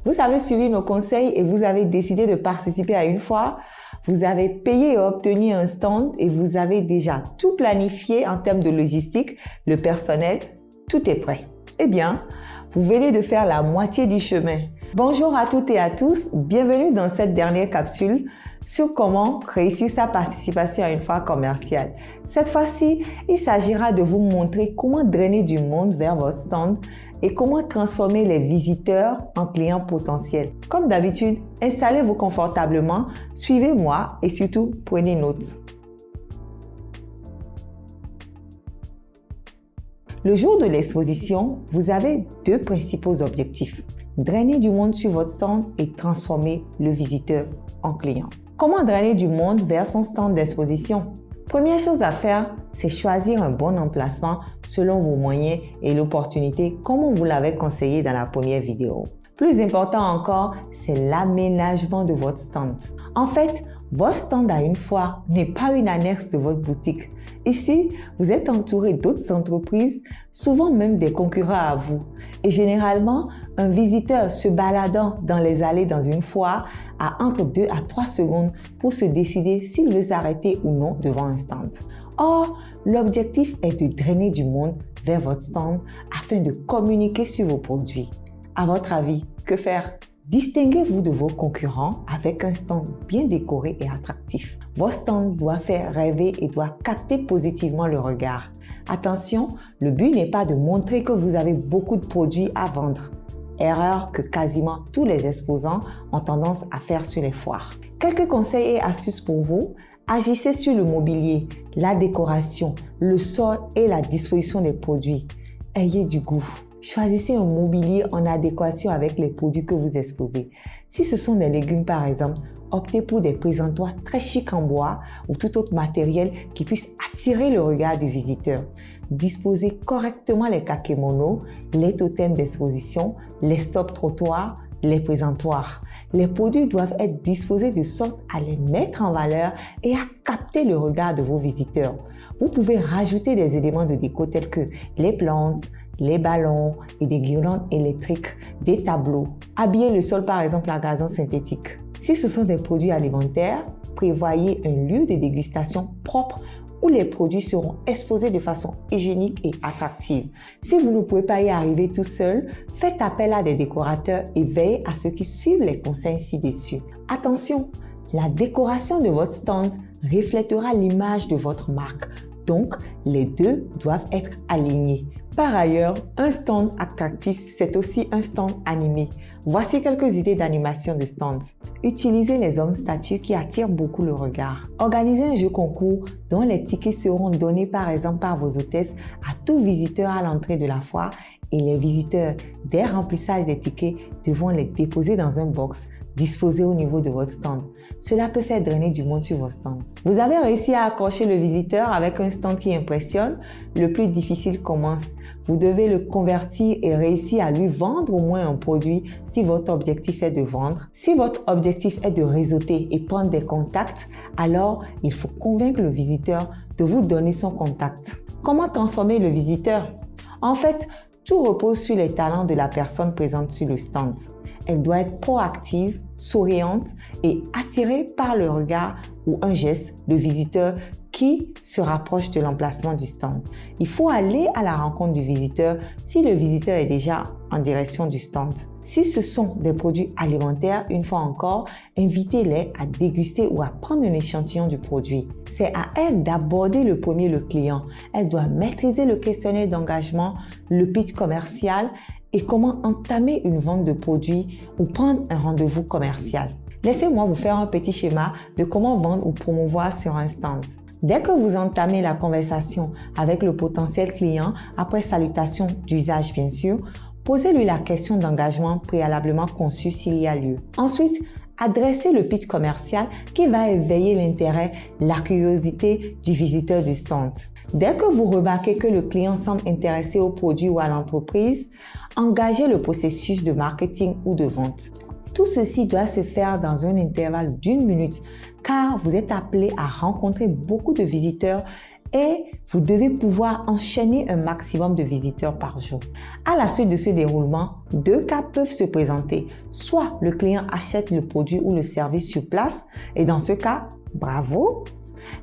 Vous avez suivi nos conseils et vous avez décidé de participer à une foire. Vous avez payé et obtenu un stand et vous avez déjà tout planifié en termes de logistique, le personnel, tout est prêt. Eh bien, vous venez de faire la moitié du chemin. Bonjour à toutes et à tous, bienvenue dans cette dernière capsule sur comment réussir sa participation à une foire commerciale. Cette fois-ci, il s'agira de vous montrer comment drainer du monde vers votre stand et comment transformer les visiteurs en clients potentiels. Comme d'habitude, installez-vous confortablement, suivez-moi et surtout prenez note. Le jour de l'exposition, vous avez deux principaux objectifs. Drainer du monde sur votre stand et transformer le visiteur en client. Comment drainer du monde vers son stand d'exposition? Première chose à faire, c'est choisir un bon emplacement selon vos moyens et l'opportunité comme on vous l'avait conseillé dans la première vidéo. Plus important encore, c'est l'aménagement de votre stand. En fait, votre stand à une foire n'est pas une annexe de votre boutique. Ici, vous êtes entouré d'autres entreprises, souvent même des concurrents à vous. Et généralement, un visiteur se baladant dans les allées dans une foire a entre 2 à 3 secondes pour se décider s'il veut s'arrêter ou non devant un stand. Or, l'objectif est de drainer du monde vers votre stand afin de communiquer sur vos produits. À votre avis, que faire? Distinguez-vous de vos concurrents avec un stand bien décoré et attractif. Votre stand doit faire rêver et doit capter positivement le regard. Attention, le but n'est pas de montrer que vous avez beaucoup de produits à vendre. Erreur que quasiment tous les exposants ont tendance à faire sur les foires. Quelques conseils et astuces pour vous. Agissez sur le mobilier, la décoration, le sol et la disposition des produits. Ayez du goût. Choisissez un mobilier en adéquation avec les produits que vous exposez. Si ce sont des légumes par exemple, optez pour des présentoirs très chics en bois ou tout autre matériel qui puisse attirer le regard du visiteur. Disposez correctement les kakémonos, les totems d'exposition, les stop-trottoirs, les présentoirs. Les produits doivent être disposés de sorte à les mettre en valeur et à capter le regard de vos visiteurs. Vous pouvez rajouter des éléments de déco tels que les plantes, les ballons et des guirlandes électriques, des tableaux. Habillez le sol par exemple à gazon synthétique. Si ce sont des produits alimentaires, prévoyez un lieu de dégustation propre où les produits seront exposés de façon hygiénique et attractive. Si vous ne pouvez pas y arriver tout seul, faites appel à des décorateurs et veillez à ceux qui suivent les conseils ci-dessus. Attention, la décoration de votre stand reflètera l'image de votre marque. Donc, les deux doivent être alignés. Par ailleurs, un stand attractif, c'est aussi un stand animé. Voici quelques idées d'animation de stand. Utilisez les hommes statues qui attirent beaucoup le regard. Organisez un jeu concours dont les tickets seront donnés par exemple par vos hôtesses à tout visiteur à l'entrée de la foire et les visiteurs, dès remplissage des tickets, devront les déposer dans un box disposé au niveau de votre stand. Cela peut faire drainer du monde sur vos stands. Vous avez réussi à accrocher le visiteur avec un stand qui impressionne. Le plus difficile commence. Vous devez le convertir et réussir à lui vendre au moins un produit si votre objectif est de vendre. Si votre objectif est de réseauter et prendre des contacts, alors il faut convaincre le visiteur de vous donner son contact. Comment transformer le visiteur? En fait, tout repose sur les talents de la personne présente sur le stand. Elle doit être proactive, souriante et attirée par le regard ou un geste de visiteur qui se rapproche de l'emplacement du stand. Il faut aller à la rencontre du visiteur si le visiteur est déjà en direction du stand. Si ce sont des produits alimentaires, une fois encore, invitez-les à déguster ou à prendre un échantillon du produit. C'est à elle d'aborder le premier le client. Elle doit maîtriser le questionnaire d'engagement, le pitch commercial et comment entamer une vente de produits ou prendre un rendez-vous commercial. Laissez-moi vous faire un petit schéma de comment vendre ou promouvoir sur un stand. Dès que vous entamez la conversation avec le potentiel client, après salutation d'usage bien sûr, posez-lui la question d'engagement préalablement conçue s'il y a lieu. Ensuite, adressez le pitch commercial qui va éveiller l'intérêt, la curiosité du visiteur du stand. Dès que vous remarquez que le client semble intéressé au produit ou à l'entreprise, engagez le processus de marketing ou de vente. Tout ceci doit se faire dans un intervalle d'1 minute car vous êtes appelé à rencontrer beaucoup de visiteurs et vous devez pouvoir enchaîner un maximum de visiteurs par jour. À la suite de ce déroulement, deux cas peuvent se présenter. Soit le client achète le produit ou le service sur place et dans ce cas, bravo,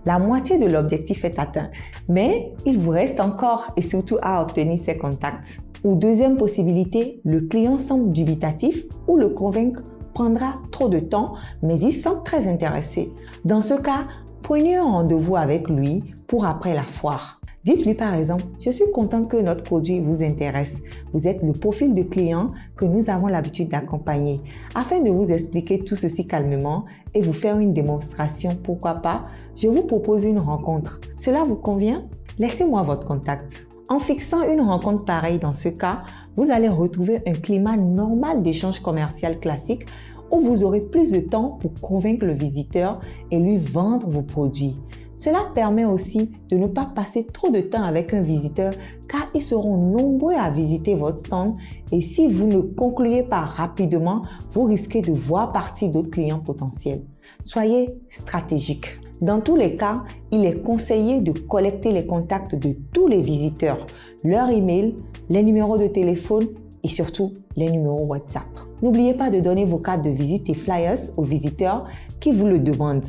la moitié de l'objectif est atteint. Mais il vous reste encore et surtout à obtenir ces contacts. Ou deuxième possibilité, le client semble dubitatif ou le convaincre prendra trop de temps, mais il semble très intéressé. Dans ce cas, prenez un rendez-vous avec lui pour après la foire. Dites-lui par exemple, je suis contente que notre produit vous intéresse. Vous êtes le profil de client que nous avons l'habitude d'accompagner. Afin de vous expliquer tout ceci calmement et vous faire une démonstration, pourquoi pas, je vous propose une rencontre. Cela vous convient? Laissez-moi votre contact. En fixant une rencontre pareille dans ce cas, vous allez retrouver un climat normal d'échange commercial classique où vous aurez plus de temps pour convaincre le visiteur et lui vendre vos produits. Cela permet aussi de ne pas passer trop de temps avec un visiteur car ils seront nombreux à visiter votre stand et si vous ne concluez pas rapidement, vous risquez de voir partir d'autres clients potentiels. Soyez stratégique. Dans tous les cas, il est conseillé de collecter les contacts de tous les visiteurs, leur email, les numéros de téléphone et surtout les numéros WhatsApp. N'oubliez pas de donner vos cartes de visite et flyers aux visiteurs qui vous le demandent.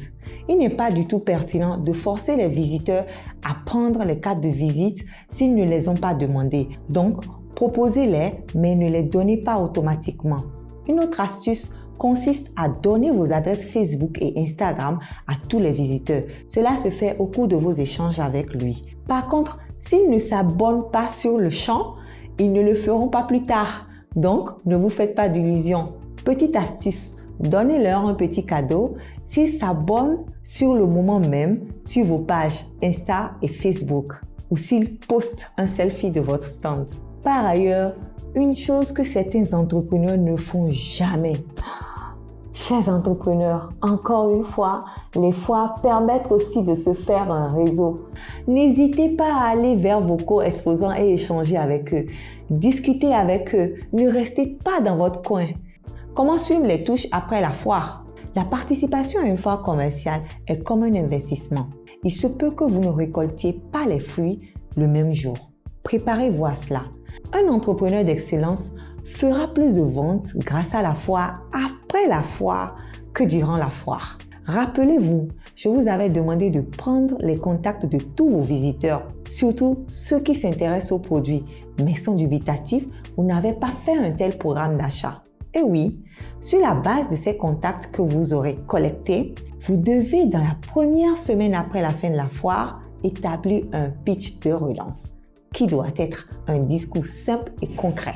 Il n'est pas du tout pertinent de forcer les visiteurs à prendre les cartes de visite s'ils ne les ont pas demandées. Donc, proposez-les, mais ne les donnez pas automatiquement. Une autre astuce consiste à donner vos adresses Facebook et Instagram à tous les visiteurs. Cela se fait au cours de vos échanges avec lui. Par contre, s'ils ne s'abonnent pas sur le champ, ils ne le feront pas plus tard. Donc, ne vous faites pas d'illusions. Petite astuce, donnez-leur un petit cadeau s'ils s'abonnent sur le moment même sur vos pages Insta et Facebook ou s'ils postent un selfie de votre stand. Par ailleurs, une chose que certains entrepreneurs ne font jamais. Chers entrepreneurs, encore une fois, les foires permettent aussi de se faire un réseau. N'hésitez pas à aller vers vos co-exposants et échanger avec eux. Discutez avec eux. Ne restez pas dans votre coin. Comment suivre les touches après la foire? La participation à une foire commerciale est comme un investissement. Il se peut que vous ne récoltiez pas les fruits le même jour. Préparez-vous à cela. Un entrepreneur d'excellence fera plus de ventes grâce à la foire après la foire que durant la foire. Rappelez-vous, je vous avais demandé de prendre les contacts de tous vos visiteurs, surtout ceux qui s'intéressent aux produits, mais sont dubitatifs ou n'avaient pas fait un tel programme d'achat. Et oui, sur la base de ces contacts que vous aurez collectés, vous devez, dans la première semaine après la fin de la foire, établir un pitch de relance, qui doit être un discours simple et concret.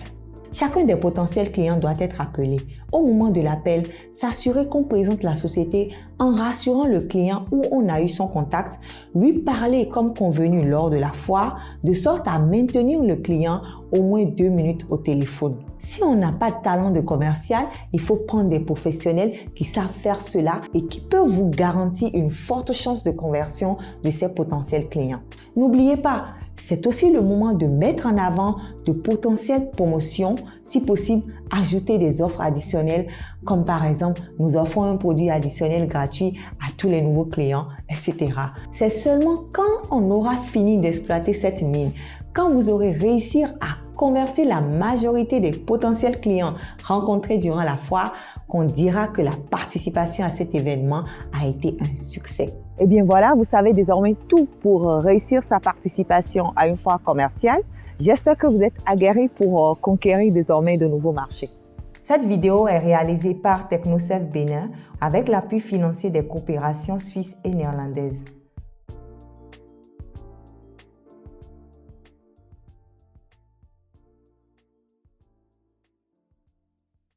Chacun des potentiels clients doit être appelé. Au moment de l'appel, s'assurer qu'on présente la société en rassurant le client où on a eu son contact, lui parler comme convenu lors de la foire, de sorte à maintenir le client au moins 2 minutes au téléphone. Si on n'a pas de talent de commercial, il faut prendre des professionnels qui savent faire cela et qui peuvent vous garantir une forte chance de conversion de ces potentiels clients. N'oubliez pas, c'est aussi le moment de mettre en avant de potentielles promotions, si possible, ajouter des offres additionnelles comme par exemple, nous offrons un produit additionnel gratuit à tous les nouveaux clients, etc. C'est seulement quand on aura fini d'exploiter cette mine, quand vous aurez réussi à convertir la majorité des potentiels clients rencontrés durant la foire, qu'on dira que la participation à cet événement a été un succès. Et bien voilà, vous savez désormais tout pour réussir sa participation à une foire commerciale. J'espère que vous êtes aguerris pour conquérir désormais de nouveaux marchés. Cette vidéo est réalisée par Technocef Bénin avec l'appui financier des coopérations suisses et néerlandaises.